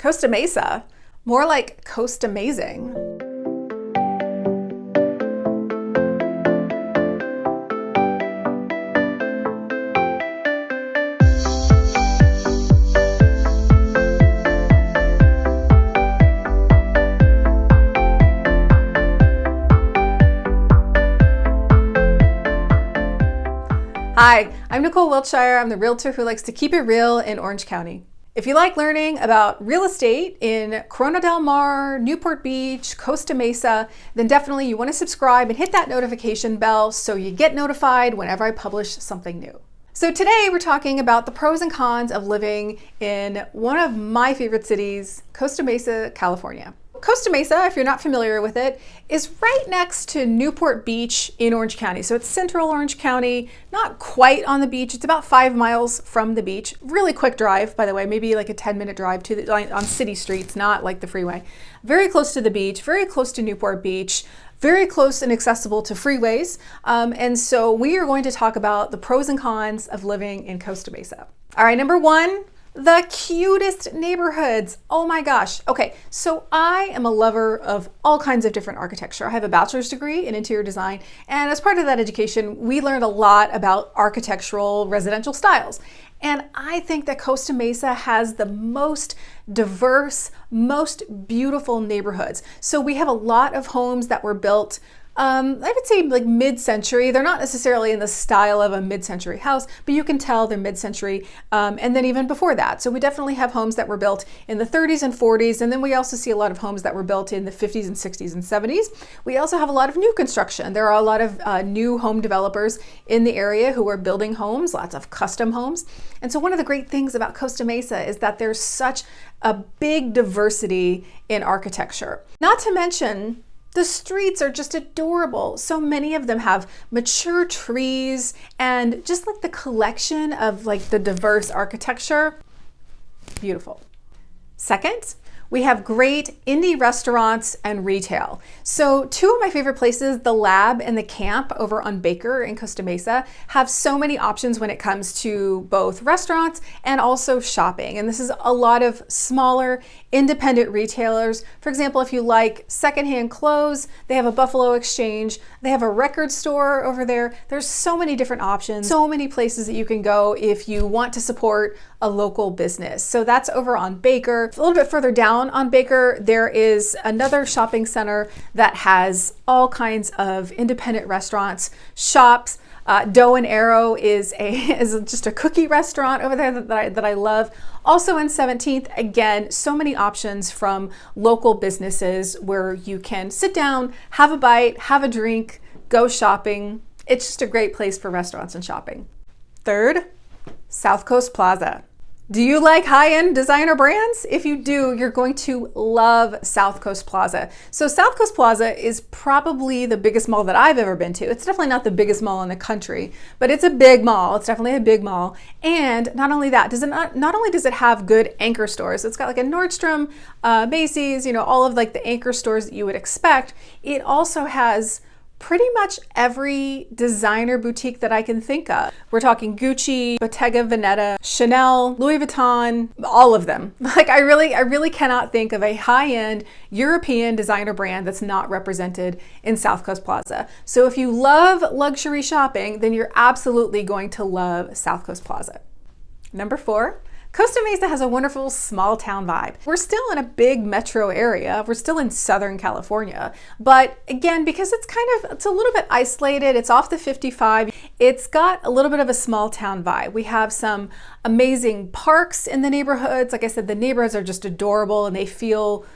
Costa Mesa, more like Coast Amazing. Hi, I'm Nicole Wiltshire. I'm the realtor who likes to keep it real in Orange County. If you like learning about real estate in Corona del Mar, Newport Beach, Costa Mesa, then definitely you want to subscribe and hit that notification bell so you get notified whenever I publish something new. So today we're talking about the pros and cons of living in one of my favorite cities, Costa Mesa, California. Costa Mesa, if you're not familiar with it, is right next to Newport Beach in Orange County. So it's central Orange County, not quite on the beach. It's about 5 miles from the beach. Really quick drive, by the way, maybe like a 10-minute drive to on city streets, not like the freeway. Very close to the beach, very close to Newport Beach, very close and accessible to freeways. And so we are going to talk about the pros and cons of living in Costa Mesa. All right, number one, the cutest neighborhoods. Oh my gosh. Okay, so I am a lover of all kinds of different architecture. I have a bachelor's degree in interior design, and as part of that education, we learned a lot about architectural residential styles. And I think that Costa Mesa has the most diverse, most beautiful neighborhoods. So we have a lot of homes that were built I would say like mid-century. They're not necessarily in the style of a mid-century house, but you can tell they're mid-century, and then even before that. So we definitely have homes that were built in the 30s and 40s, and then we also see a lot of homes that were built in the 50s and 60s and 70s. We also have a lot of new construction. There are a lot of new home developers in the area who are building homes, lots of custom homes. And so one of the great things about Costa Mesa is that there's such a big diversity in architecture. Not to mention, the streets are just adorable. So many of them have mature trees and just like the collection of like the diverse architecture. Beautiful. Second, we have great indie restaurants and retail. So two of my favorite places, the Lab and the Camp over on Baker in Costa Mesa, have so many options when it comes to both restaurants and also shopping. And this is a lot of smaller independent retailers. For example, if you like secondhand clothes, they have a Buffalo Exchange. They have a record store over there. There's so many different options, so many places that you can go if you want to support a local business. So that's over on Baker. A little bit further down on Baker, there is another shopping center that has all kinds of independent restaurants, shops. Dough and Arrow is just a cookie restaurant over there that I love. Also in 17th, again, so many options from local businesses where you can sit down, have a bite, have a drink, go shopping. It's just a great place for restaurants and shopping. Third, South Coast Plaza. Do you like high-end designer brands? If you do, you're going to love South Coast Plaza. So South Coast Plaza is probably the biggest mall that I've ever been to. It's definitely not the biggest mall in the country, but it's a big mall. It's definitely a big mall. And not only that, not only does it have good anchor stores, it's got like a Nordstrom, Macy's, all of like the anchor stores that you would expect. It also has pretty much every designer boutique that I can think of. We're talking Gucci, Bottega Veneta, Chanel, Louis Vuitton, all of them. Like I really cannot think of a high-end European designer brand that's not represented in South Coast Plaza. So if you love luxury shopping, then you're absolutely going to love South Coast Plaza. Number 4, Costa Mesa has a wonderful small town vibe. We're still in a big metro area. We're still in Southern California. But again, because it's a little bit isolated, it's off the 55, it's got a little bit of a small town vibe. We have some amazing parks in the neighborhoods. Like I said, the neighborhoods are just adorable and they feel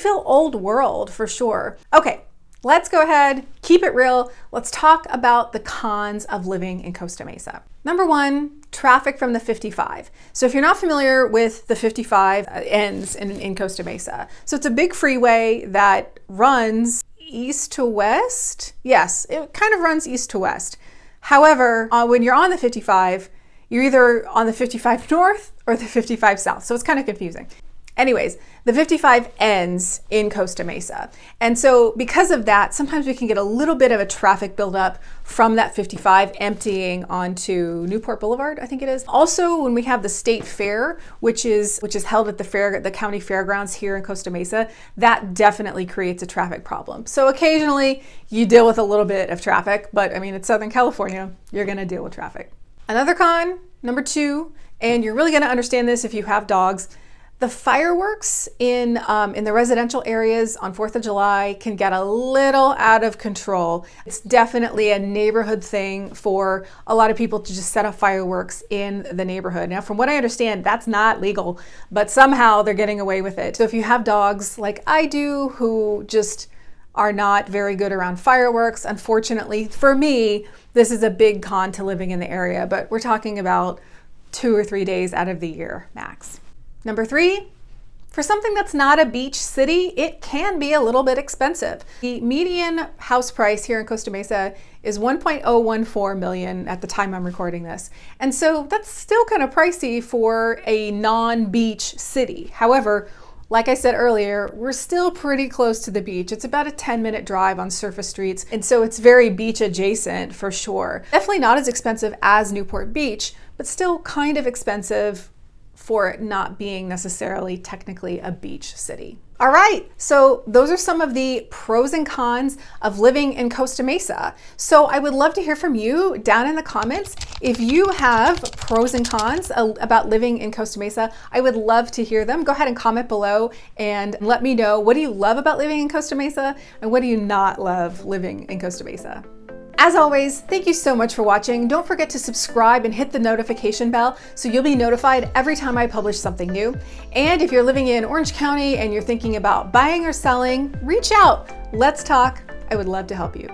old world for sure. Okay. Let's go ahead, keep it real. Let's talk about the cons of living in Costa Mesa. Number 1, traffic from the 55. So if you're not familiar with the 55 ends in Costa Mesa, so it's a big freeway that runs east to west. Yes, it kind of runs east to west. However, when you're on the 55, you're either on the 55 north or the 55 south. So it's kind of confusing. Anyways, the 55 ends in Costa Mesa. And so because of that, sometimes we can get a little bit of a traffic buildup from that 55 emptying onto Newport Boulevard, I think it is. Also, when we have the state fair, which is held at the county fairgrounds here in Costa Mesa, that definitely creates a traffic problem. So occasionally you deal with a little bit of traffic, but I mean, it's Southern California, you're gonna deal with traffic. Another con, number 2, and you're really gonna understand this if you have dogs, the fireworks in the residential areas on 4th of July can get a little out of control. It's definitely a neighborhood thing for a lot of people to just set up fireworks in the neighborhood. Now, from what I understand, that's not legal, but somehow they're getting away with it. So if you have dogs like I do who just are not very good around fireworks, unfortunately, for me, this is a big con to living in the area, but we're talking about 2 or 3 days out of the year max. Number 3, for something that's not a beach city, it can be a little bit expensive. The median house price here in Costa Mesa is $1.014 million at the time I'm recording this. And so that's still kind of pricey for a non-beach city. However, like I said earlier, we're still pretty close to the beach. It's about a 10-minute drive on surface streets. And so it's very beach adjacent for sure. Definitely not as expensive as Newport Beach, but still kind of expensive for it not being necessarily technically a beach city. All right, so those are some of the pros and cons of living in Costa Mesa. So I would love to hear from you down in the comments. If you have pros and cons about living in Costa Mesa, I would love to hear them. Go ahead and comment below and let me know, what do you love about living in Costa Mesa and what do you not love living in Costa Mesa? As always, thank you so much for watching. Don't forget to subscribe and hit the notification bell so you'll be notified every time I publish something new. And if you're living in Orange County and you're thinking about buying or selling, reach out. Let's talk. I would love to help you.